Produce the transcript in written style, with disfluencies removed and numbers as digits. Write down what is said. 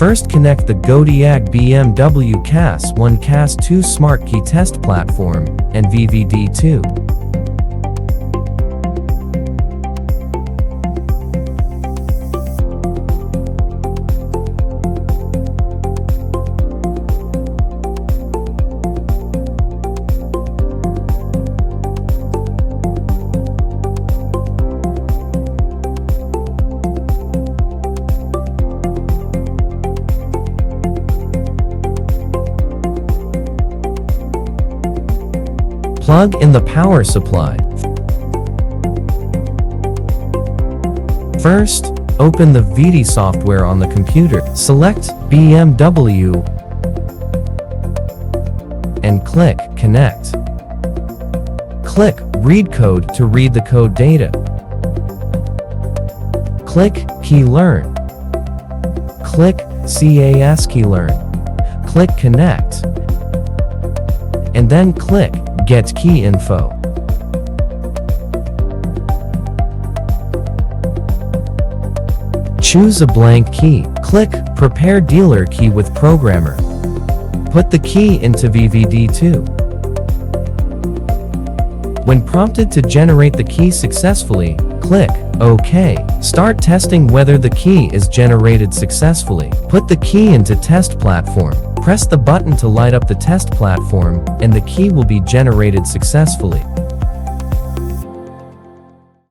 First, connect the GODIAG BMW CAS1 CAS2 Smart Key Test Platform and VVDI2. Plug in the power supply. First, open the Vvdi software on the computer. Select BMW and click Connect. Click Read Code to read the code data. Click Key Learn. Click CAS Key Learn. Click Connect. And then click Get Key Info. Choose a blank key. Click Prepare Dealer Key with Programmer. Put the key into VVDI2. When prompted to generate the key successfully, click OK. Start testing whether the key is generated successfully. Put the key into Test Platform. Press the button to light up the test platform, and the key will be generated successfully.